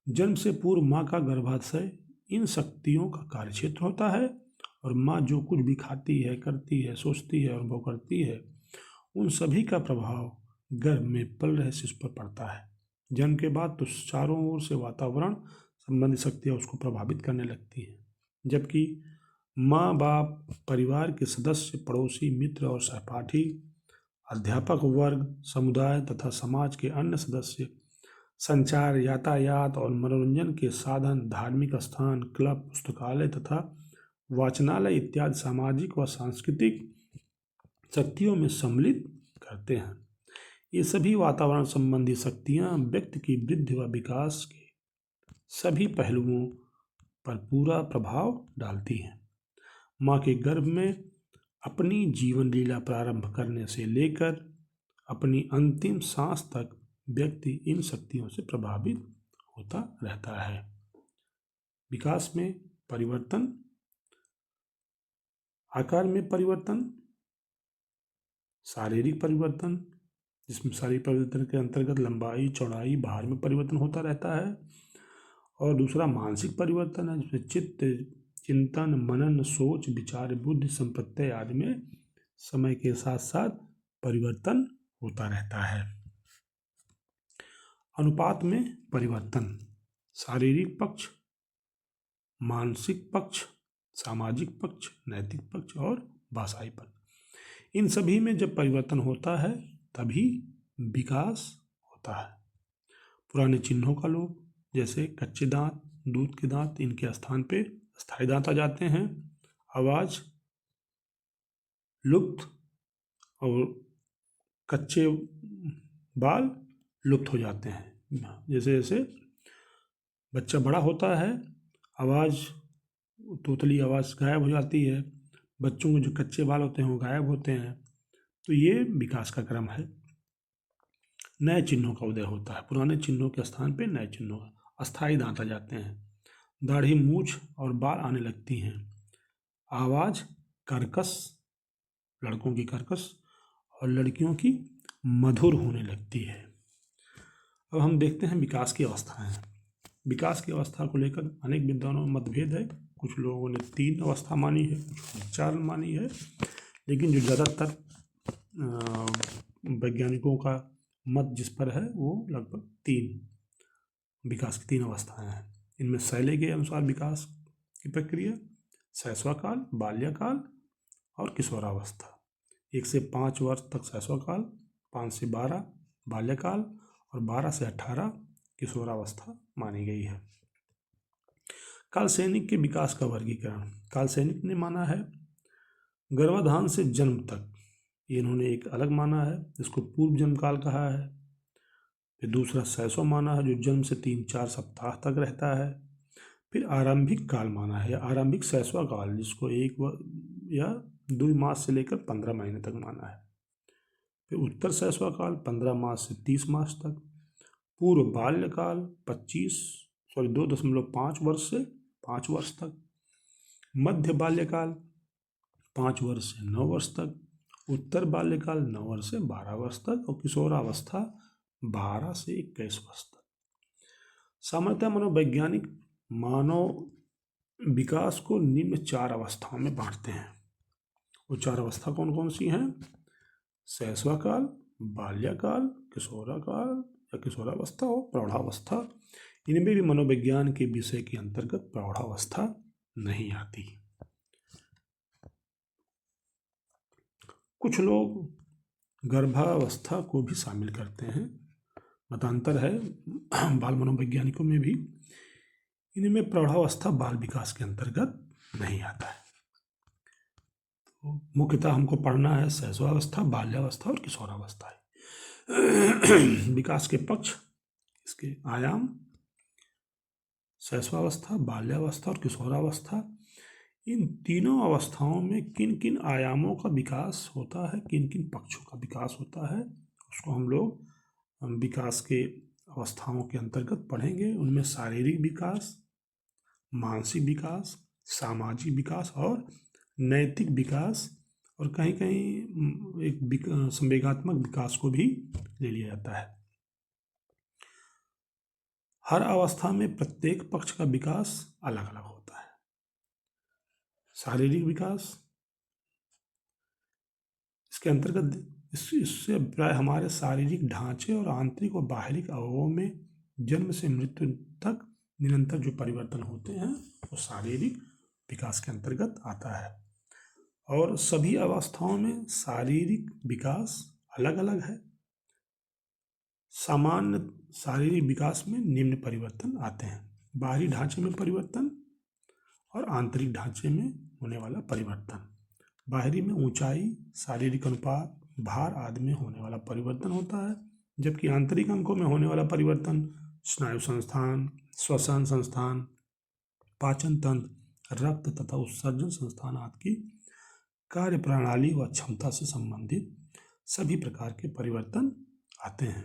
जन्म से पूर्व माँ का गर्भाशय इन शक्तियों का कार्यक्षेत्र होता है और माँ जो कुछ भी खाती है, करती है, सोचती है, अनुभव करती है, उन सभी का प्रभाव गर्भ में पल रहे शिशु पर पड़ता है। जन्म के बाद तो चारों ओर से वातावरण संबंधी शक्तियाँ उसको प्रभावित करने लगती हैं, जबकि माँ बाप, परिवार के सदस्य, पड़ोसी, मित्र और सहपाठी, अध्यापक वर्ग, समुदाय तथा समाज के अन्य सदस्य, संचार, यातायात और मनोरंजन के साधन, धार्मिक स्थान, क्लब, पुस्तकालय तथा वाचनालय इत्यादि सामाजिक व सांस्कृतिक शक्तियों में सम्मिलित करते हैं। ये सभी वातावरण संबंधी शक्तियाँ व्यक्ति की वृद्धि व विकास के सभी पहलुओं पर पूरा प्रभाव डालती हैं। माँ के गर्भ में अपनी जीवन लीला प्रारंभ करने से लेकर अपनी अंतिम सांस तक व्यक्ति इन शक्तियों से प्रभावित होता रहता है। विकास में परिवर्तन, आकार में परिवर्तन, शारीरिक परिवर्तन, जिसमें शारीरिक परिवर्तन के अंतर्गत लंबाई, चौड़ाई, भार में परिवर्तन होता रहता है, और दूसरा मानसिक परिवर्तन है, जिसमें चित्त, चिंतन, मनन, सोच, विचार, बुद्धि, संप्रत्यय आदि में समय के साथ साथ परिवर्तन होता रहता है। अनुपात में परिवर्तन, शारीरिक पक्ष, मानसिक पक्ष, सामाजिक पक्ष, नैतिक पक्ष और भाषाई पक्ष, इन सभी में जब परिवर्तन होता है तभी विकास होता है। पुराने चिन्हों का लोप, जैसे कच्चे दांत, दूध के दांत, इनके स्थान पे स्थायी दांत आ जाते हैं। आवाज लुप्त और कच्चे बाल लुप्त हो जाते हैं। जैसे जैसे बच्चा बड़ा होता है, आवाज़, तोतली आवाज़ गायब हो जाती है, बच्चों के जो कच्चे बाल होते हैं वो गायब होते हैं। तो ये विकास का क्रम है। नए चिन्हों का उदय होता है, पुराने चिन्हों के स्थान पे नए चिन्हों का, अस्थायी दांत आ जाते हैं, दाढ़ी, मूछ और बाल आने लगती हैं, आवाज़ कर्कश, लड़कों की कर्कश और लड़कियों की मधुर होने लगती है। अब हम देखते हैं विकास की अवस्थाएं। विकास की अवस्था को लेकर अनेक विद्वानों में मतभेद है। कुछ लोगों ने 3 अवस्था मानी है, कुछ ने 4 मानी है, लेकिन जो ज़्यादातर वैज्ञानिकों का मत जिस पर है वो लगभग 3 विकास की 3 अवस्थाएं हैं। इनमें शैली के अनुसार विकास की प्रक्रिया, शैशवकाल, बाल्यकाल और किशोरावस्था। 1 से 5 वर्ष तक शैशवकाल, 5 से 12 बाल्यकाल और 12 से 18 किशोरावस्था मानी गई है। काल सैनिक के विकास का वर्गीकरण, काल सैनिक ने माना है गर्भाधान से जन्म तक, ये इन्होंने एक अलग माना है, इसको पूर्व जन्म काल कहा है। फिर दूसरा शैशव माना है, जो जन्म से 3-4 सप्ताह तक रहता है। फिर आरंभिक काल माना है, आरंभिक शैशव काल, जिसको 1 या 2 मास से लेकर 15 महीने तक माना है। फिर उत्तर शैशव काल 15 मास से 30 मास तक। पूर्व बाल्यकाल 2.5 वर्ष से 5 वर्ष तक। मध्य बाल्यकाल 5 वर्ष से 9 वर्ष तक। उत्तर बाल्यकाल 9 वर्ष से 12 वर्ष तक। और किशोरावस्था 12 से 21 वर्ष तक। सामान्यतः मनोवैज्ञानिक मानव विकास को निम्न 4 अवस्थाओं में बांटते हैं। वो 4 अवस्था कौन कौन सी हैं? शैशवकाल, बाल्यकाल, किशोरकाल या किशोरावस्था और प्रौढ़ावस्था। इनमें भी मनोविज्ञान के विषय के अंतर्गत प्रौढ़ावस्था नहीं आती। कुछ लोग गर्भावस्था को भी शामिल करते हैं, मतांतर है बाल मनोवैज्ञानिकों में भी। इनमें प्रौढ़ावस्था बाल विकास के अंतर्गत नहीं आता है। तो मुख्यतः हमको पढ़ना है शैशवावस्था, बाल्यावस्था और किशोरावस्था है। विकास के पक्ष, इसके आयाम, शैशवावस्था, बाल्यावस्था और किशोरावस्था, इन तीनों अवस्थाओं में किन किन आयामों का विकास होता है, किन किन पक्षों का विकास होता है, उसको हम लोग विकास के अवस्थाओं के अंतर्गत पढ़ेंगे। उनमें शारीरिक विकास, मानसिक विकास, सामाजिक विकास और नैतिक विकास, और कहीं कहीं एक संवेगात्मक विकास को भी ले लिया जाता है। हर अवस्था में प्रत्येक पक्ष का विकास अलग अलग होता है। शारीरिक विकास, इसके अंतर्गत इससे अभिप्राय हमारे शारीरिक ढांचे और आंतरिक और बाहरी अवयवों में जन्म से मृत्यु तक निरंतर जो परिवर्तन होते हैं वो शारीरिक विकास के अंतर्गत आता है। और सभी अवस्थाओं में शारीरिक विकास अलग अलग है। सामान्य शारीरिक विकास में निम्न परिवर्तन आते हैं: बाहरी ढांचे में परिवर्तन और आंतरिक ढांचे में होने वाला परिवर्तन। बाहरी में ऊंचाई, शारीरिक अनुपात, भार आदि में होने वाला परिवर्तन होता है, जबकि आंतरिक अंगों में होने वाला परिवर्तन स्नायु संस्थान, श्वसन संस्थान, पाचन तंत्र, रक्त तथा उत्सर्जन संस्थान आदि की कार्य प्रणाली व क्षमता से संबंधित सभी प्रकार के परिवर्तन आते हैं।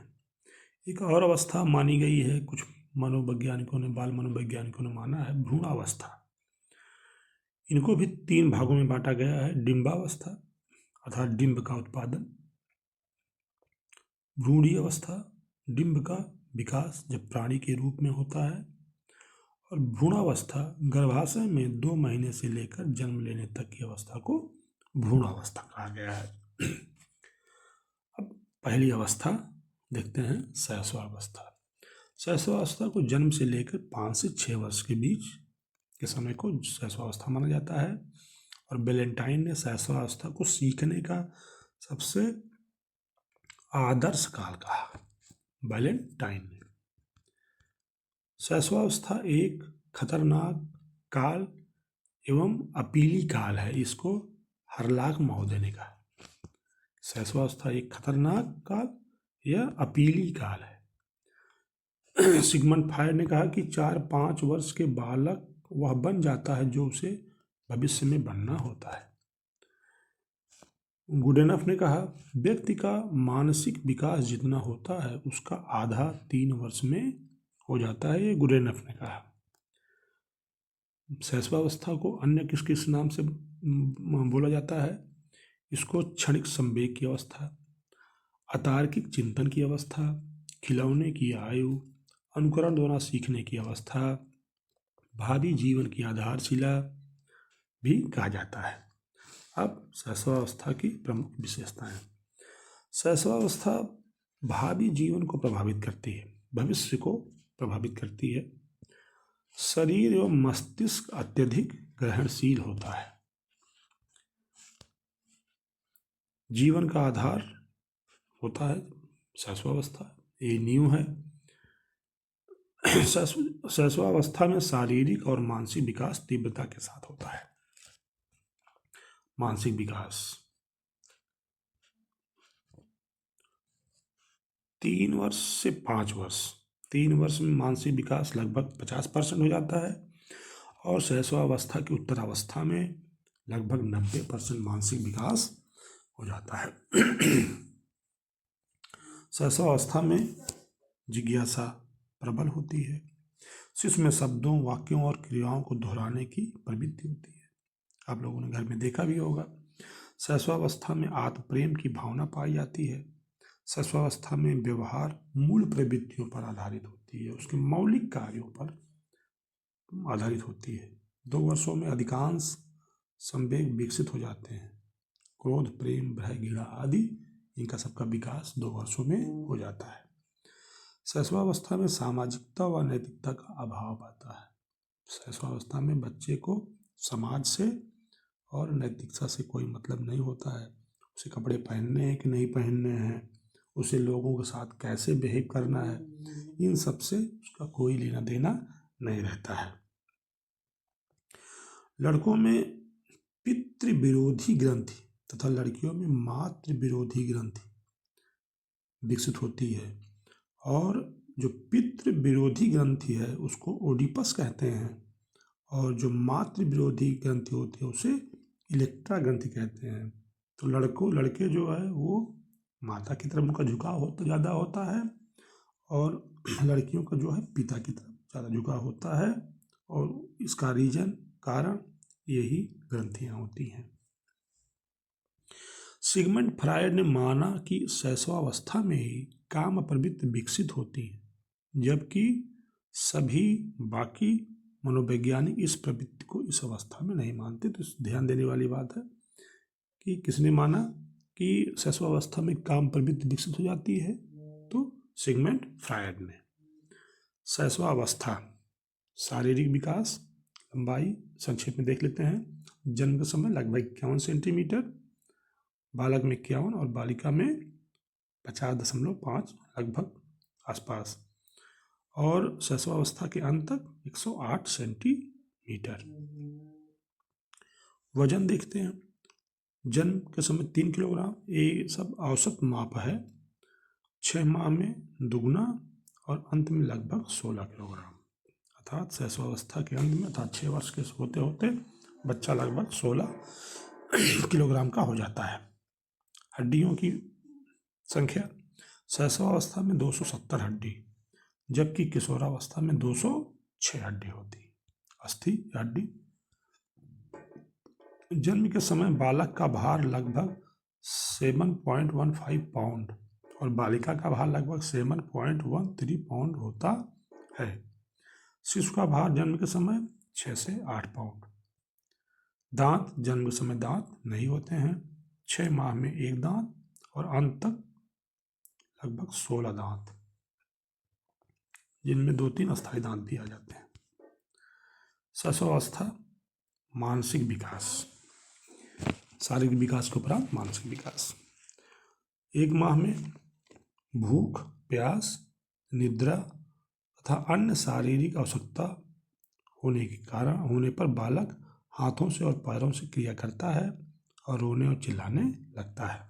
एक और अवस्था मानी गई है, कुछ मनोवैज्ञानिकों ने, बाल मनोवैज्ञानिकों ने माना है, भ्रूणावस्था। इनको भी 3 भागों में बांटा गया है: डिंबावस्था अर्थात डिंब का उत्पादन, भ्रूणीय अवस्था, डिंब का विकास जब प्राणी के रूप में होता है, और भ्रूणावस्था गर्भाशय में 2 महीने से लेकर जन्म लेने तक की अवस्था को भ्रूणावस्था कहा गया है। अब पहली अवस्था देखते हैं, शैशवावस्था। शैशवावस्था को जन्म से लेकर 5 से 6 वर्ष के बीच के समय को शैशवावस्था माना जाता है। और बैलेंटाइन ने शैशवावस्था को सीखने का सबसे आदर्श काल कहा। बैलेंटाइन ने शैशवावस्था एक खतरनाक काल एवं अपीली काल है, इसको हरलाक महोदय ने कहा। शैशवावस्था एक खतरनाक काल या अपीली काल है। सिगमंड फ्रायड ने कहा कि 4-5 वर्ष के बालक वह बन जाता है जो उसे भविष्य में बनना होता है। गुडेनफ ने कहा व्यक्ति का मानसिक विकास जितना होता है उसका आधा 3 वर्ष में हो जाता है, ये गुडेनफ ने कहा। शैशवावस्था को अन्य किस किस नाम से बोला जाता है? इसको क्षणिक संवेग की अवस्था, अतार्किक चिंतन की अवस्था, खिलौने की आयु, अनुकरण द्वारा सीखने की अवस्था, भावी जीवन की आधारशिला भी कहा जाता है। अब शैशवावस्था की प्रमुख विशेषताएं। शैशवावस्था भावी जीवन को प्रभावित करती है, भविष्य को प्रभावित करती है। शरीर एवं मस्तिष्क अत्यधिक ग्रहणशील होता है। जीवन का आधार होता है शैशवावस्था, ये नींव है। शैशवावस्था में शारीरिक और मानसिक विकास तीव्रता के साथ होता है। मानसिक विकास 3 वर्ष से 5 वर्ष, 3 वर्ष में मानसिक विकास लगभग 50% हो जाता है, और शैशवावस्था की उत्तरावस्था में लगभग 90% मानसिक विकास हो जाता है। शैशवावस्था में जिज्ञासा प्रबल होती है। शिशु में शब्दों, वाक्यों और क्रियाओं को दोहराने की प्रवृत्ति होती है। आप लोगों ने घर में देखा भी होगा। शैशवावस्था में आत्म प्रेम की भावना पाई जाती है। शैशवावस्था में व्यवहार मूल प्रवृत्तियों पर आधारित होती है, उसके मौलिक कार्यों पर आधारित होती है। 2 वर्षों में अधिकांश संवेग विकसित हो जाते हैं। क्रोध, प्रेम, भय, घृणा आदि इनका सबका विकास 2 वर्षों में हो जाता है। शैशवावस्था में सामाजिकता व नैतिकता का अभाव आता है। शैशवावस्था में बच्चे को समाज से और नैतिकता से कोई मतलब नहीं होता है। उसे कपड़े पहनने हैं कि नहीं पहनने हैं, उसे लोगों के साथ कैसे बिहेव करना है, इन सब से उसका कोई लेना देना नहीं रहता है। लड़कों में पितृविरोधी ग्रंथि तथा लड़कियों में मातृ विरोधी ग्रंथि विकसित होती है, और जो पितृ विरोधी ग्रंथि है उसको ओडिपस कहते हैं, और जो मातृ विरोधी ग्रंथि होती है उसे इलेक्ट्रा ग्रंथि कहते हैं। तो लड़के जो है वो माता की तरफ उनका झुकाव ज़्यादा होता है, और लड़कियों का जो है पिता की तरफ ज़्यादा झुकाव होता है, और इसका कारण यही ग्रंथियाँ होती हैं। सिगमंड फ्रायड ने माना कि शैशवावस्था में ही काम प्रवृत्ति विकसित होती है, जबकि सभी बाकी मनोवैज्ञानिक इस प्रवृत्ति को इस अवस्था में नहीं मानते। तो ध्यान देने वाली बात है कि किसने माना कि शैशवावस्था में काम प्रवृत्ति विकसित हो जाती है, तो सिगमंड फ्रायड ने। शैशवावस्था, शारीरिक विकास, लंबाई संक्षेप में देख लेते हैं। जन्म के समय लगभग 51 सेंटीमीटर, बालक में 51 और बालिका में 50.5 लगभग आसपास, और शैशवावस्था के अंत तक 108 सेंटीमीटर। वजन देखते हैं। जन्म के समय 3 किलोग्राम, ये सब औसत माप है। 6 माह में दुगुना और अंत में लगभग 16 किलोग्राम, अर्थात शैशवावस्था के अंत में अर्थात 6 वर्ष के होते होते बच्चा लगभग 16 किलोग्राम का हो जाता है। हड्डियों की संख्या, शैशवावस्था में 270 हड्डी, जबकि किशोरावस्था में 206 हड्डी होती। अस्थि हड्डी। जन्म के समय बालक का भार लगभग 7.15 पाउंड और बालिका का भार लगभग 7.13 पाउंड होता है। शिशु का भार जन्म के समय 6 से 8 पाउंड। दांत, जन्म के समय दांत नहीं होते हैं। 6 माह में 1 दांत और अंत तक लगभग 16 दांत, जिनमें 2-3 अस्थायी दांत भी आ जाते हैं। शैशवावस्था, मानसिक विकास, शारीरिक विकास के उपरांत मानसिक विकास। 1 माह में भूख, प्यास, निद्रा तथा अन्य शारीरिक आवश्यकता होने पर बालक हाथों से और पैरों से क्रिया करता है और रोने और चिल्लाने लगता है।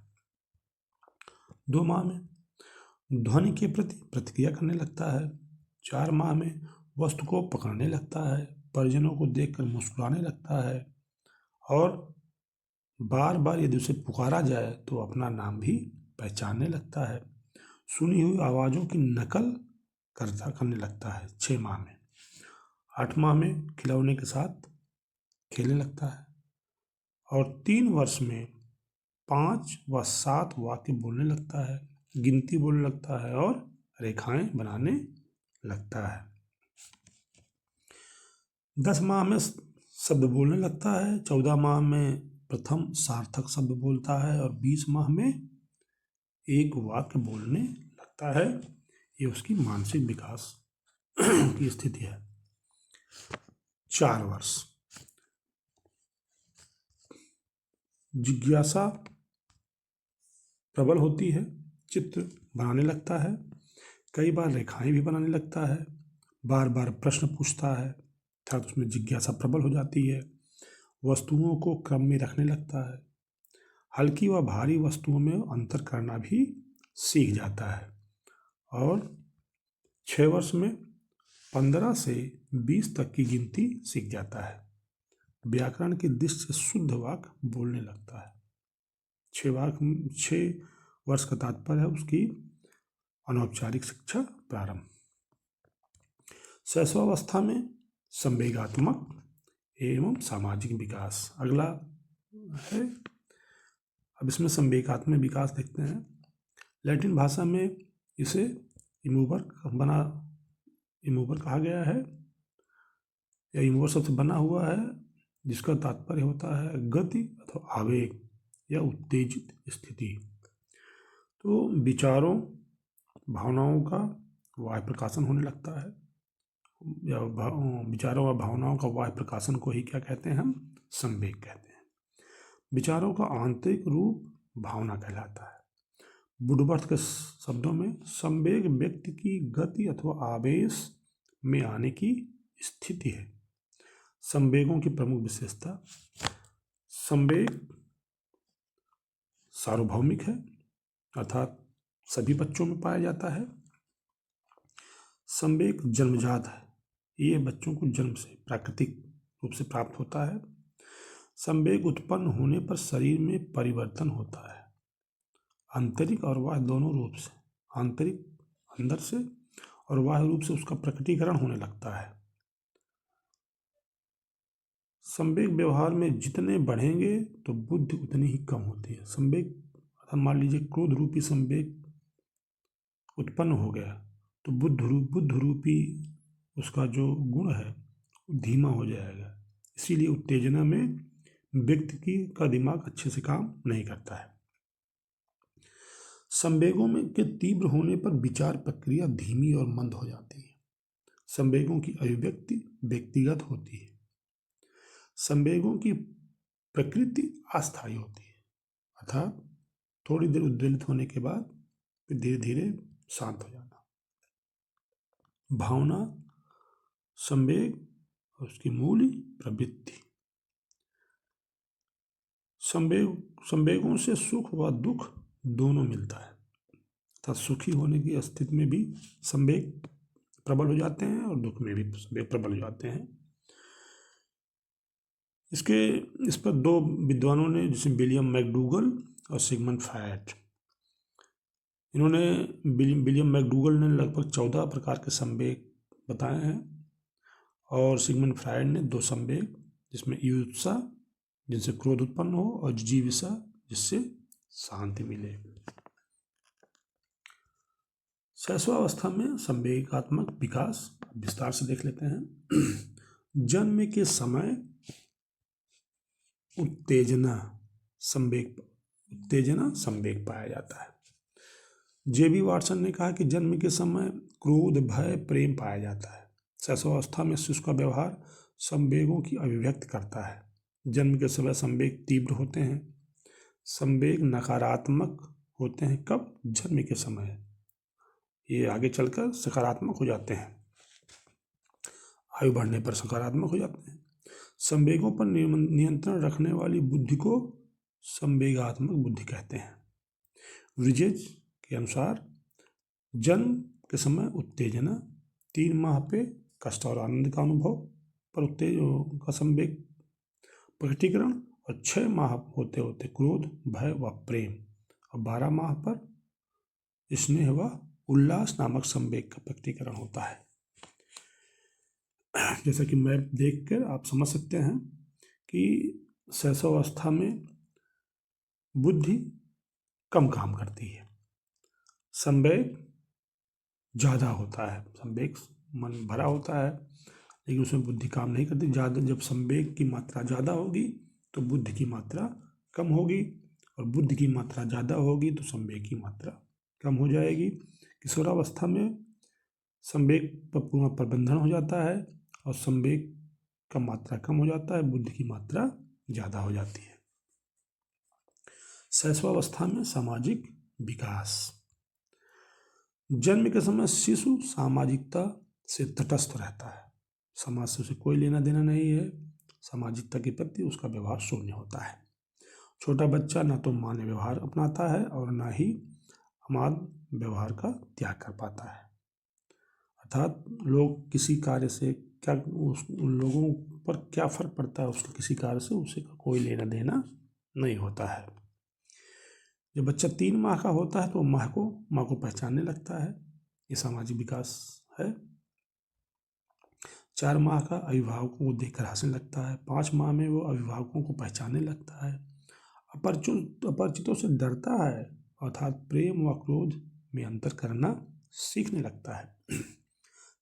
2 माह में ध्वनि के प्रति प्रतिक्रिया करने लगता है। 4 माह में वस्तु को पकड़ने लगता है, परिजनों को देखकर मुस्कुराने लगता है और बार बार यदि उसे पुकारा जाए तो अपना नाम भी पहचानने लगता है। सुनी हुई आवाज़ों की नकल करने लगता है 6 माह में। 8 माह में खिलौने के साथ खेलने लगता है और 3 वर्ष में 5 व 7 वाक्य बोलने लगता है, गिनती बोलने लगता है और रेखाएं बनाने लगता है। 10 माह में शब्द बोलने लगता है। 14 माह में प्रथम सार्थक शब्द बोलता है और 20 माह में एक वाक्य बोलने लगता है। ये उसकी मानसिक विकास की स्थिति है। 4 वर्ष, जिज्ञासा प्रबल होती है, चित्र बनाने लगता है, कई बार रेखाएं भी बनाने लगता है, बार बार प्रश्न पूछता है अर्थात उसमें जिज्ञासा प्रबल हो जाती है, वस्तुओं को क्रम में रखने लगता है, हल्की व भारी वस्तुओं में अंतर करना भी सीख जाता है और 6 वर्ष में 15 से 20 तक की गिनती सीख जाता है। व्याकरण की दृष्टि से शुद्ध वाक्य बोलने लगता है। 6 वर्ष का तात्पर्य है उसकी अनौपचारिक शिक्षा प्रारंभ। शैशवावस्था में संवेगात्मक एवं सामाजिक विकास अगला है। अब इसमें संवेगात्मक विकास देखते हैं। लैटिन भाषा में इसे इमूवर कहा गया है या इमूवर शब्द से बना हुआ है, जिसका तात्पर्य होता है गति अथवा आवेग या उत्तेजित स्थिति। तो विचारों, भावनाओं का वाह्य प्रकाशन होने लगता है या विचारों और भावनाओं का वाह्य प्रकाशन को ही क्या कहते हैं हम? संवेग कहते हैं। विचारों का आंतरिक रूप भावना कहलाता है। वुडवर्थ के शब्दों में संवेग व्यक्ति की गति अथवा आवेश में आने की स्थिति है। संवेगों की प्रमुख विशेषता, संवेग सार्वभौमिक है अर्थात सभी बच्चों में पाया जाता है। संवेग जन्मजात है, ये बच्चों को जन्म से प्राकृतिक रूप से प्राप्त होता है। संवेग उत्पन्न होने पर शरीर में परिवर्तन होता है, आंतरिक और बाह्य दोनों रूप से। आंतरिक अंदर से और बाह्य रूप से उसका प्रकटीकरण होने लगता है। संवेग व्यवहार में जितने बढ़ेंगे तो बुद्धि उतनी ही कम होती है। संवेग मान लीजिए क्रोध रूपी संवेग उत्पन्न हो गया तो बुद्ध रूपी उसका जो गुण है धीमा हो जाएगा। इसीलिए उत्तेजना में व्यक्ति का दिमाग अच्छे से काम नहीं करता है। संवेगों में के तीव्र होने पर विचार प्रक्रिया धीमी और मंद हो जाती है। संवेगों की अभिव्यक्ति व्यक्तिगत होती है। संवेगों की प्रकृति अस्थायी होती है, अर्थात थोड़ी देर उद्वेलित होने के बाद फिर धीरे धीरे शांत हो जाना। भावना, संवेग और उसकी मूल प्रवृत्ति। संवेगों से सुख व दुख दोनों मिलता है, अर्थात सुखी होने की स्थिति में भी संवेग प्रबल हो जाते हैं और दुख में भी संवेग प्रबल हो जाते हैं। इस पर दो विद्वानों ने, जैसे विलियम मैकडूगल और सिगमंड फ्रायड, विलियम मैकडूगल ने लगभग 14 प्रकार के संवेग बताए हैं और सिगमंड फ्रायड ने 2 संवेग, जिसमें युत्सा जिनसे क्रोध उत्पन्न हो और जिजीविषा जिससे शांति मिले। शैशवावस्था में संवेगात्मक विकास विस्तार से देख लेते हैं। जन्म के समय उत्तेजना संवेग पाया जाता है। जेबी वाटसन ने कहा कि जन्म के समय क्रोध, भय, प्रेम पाया जाता है। शैशवावस्था में शिशु का व्यवहार संवेगों की अभिव्यक्ति करता है। जन्म के समय संवेग तीव्र होते हैं। संवेग नकारात्मक होते हैं कब? जन्म के समय। ये आगे चलकर सकारात्मक हो जाते हैं, आयु बढ़ने पर सकारात्मक हो जाते हैं। संवेगों पर नियंत्रण रखने वाली बुद्धि को संवेगात्मक बुद्धि कहते हैं। ब्रिजेज के अनुसार जन्म के समय उत्तेजना, 3 माह पे कष्ट और आनंद का अनुभव पर उत्तेजना का संवेग प्रकटीकरण और 6 माह होते होते क्रोध, भय व प्रेम और 12 माह पर स्नेह व उल्लास नामक संवेग का प्रकटीकरण होता है। जैसा कि मैप देखकर आप समझ सकते हैं कि शैशवावस्था में बुद्धि कम काम करती है, संवेग ज़्यादा होता है। संवेग मन भरा होता है लेकिन उसमें बुद्धि काम नहीं करती। ज़्यादा जब संवेग की मात्रा ज़्यादा होगी तो बुद्धि की मात्रा कम होगी और बुद्धि की मात्रा ज़्यादा होगी तो संवेग की मात्रा कम हो जाएगी। किशोरावस्था में संवेग पर पूर्ण प्रबंधन हो जाता है और संवेग का मात्रा कम हो जाता है, बुद्धि की मात्रा ज़्यादा हो जाती है। शैशवावस्था में सामाजिक विकास। जन्म के समय शिशु सामाजिकता से तटस्थ रहता है, समाज से उसे कोई लेना देना नहीं है, सामाजिकता के प्रति उसका व्यवहार शून्य होता है। छोटा बच्चा न तो मान्य व्यवहार अपनाता है और न ही अमान्य व्यवहार का त्याग कर पाता है, अर्थात लोग किसी कार्य से क्या, उन लोगों पर क्या फर्क पड़ता है, उसके किसी कार्य से उसे कोई लेना देना नहीं होता है। जब बच्चा 3 माह का होता है तो माँ को पहचानने लगता है, ये सामाजिक विकास है। 4 माह का अभिभावकों को देखकर हंसने लगता है। 5 माह में वो अभिभावकों को पहचानने लगता है, अपरिचितों से डरता है, अर्थात प्रेम व क्रोध में अंतर करना सीखने लगता है।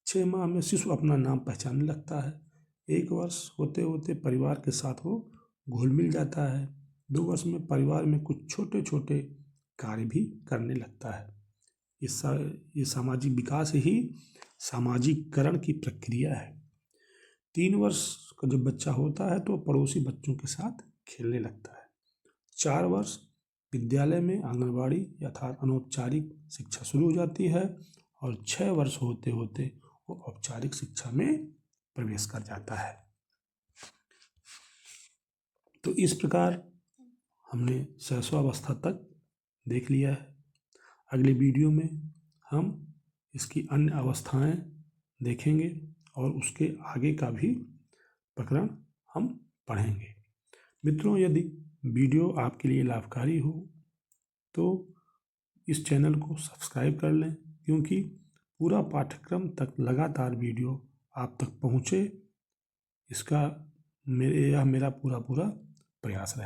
6 माह में शिशु अपना नाम पहचानने लगता है। 1 वर्ष होते होते परिवार के साथ वो घुल मिल जाता है। 2 वर्ष में परिवार में कुछ छोटे छोटे कार्य भी करने लगता है। ये सामाजिक विकास ही सामाजिकरण की प्रक्रिया है। 3 वर्ष का जब बच्चा होता है तो पड़ोसी बच्चों के साथ खेलने लगता है। 4 वर्ष विद्यालय में आंगनबाड़ी अर्थात अनौपचारिक शिक्षा शुरू हो जाती है और 6 वर्ष होते होते वो औपचारिक शिक्षा में प्रवेश कर जाता है। तो इस प्रकार हमने शैशवावस्था तक देख लिया है। अगले वीडियो में हम इसकी अन्य अवस्थाएं देखेंगे और उसके आगे का भी प्रकरण हम पढ़ेंगे। मित्रों, यदि वीडियो आपके लिए लाभकारी हो तो इस चैनल को सब्सक्राइब कर लें, क्योंकि पूरा पाठ्यक्रम तक लगातार वीडियो आप तक पहुँचे, इसका मेरा पूरा प्रयास रहेगा।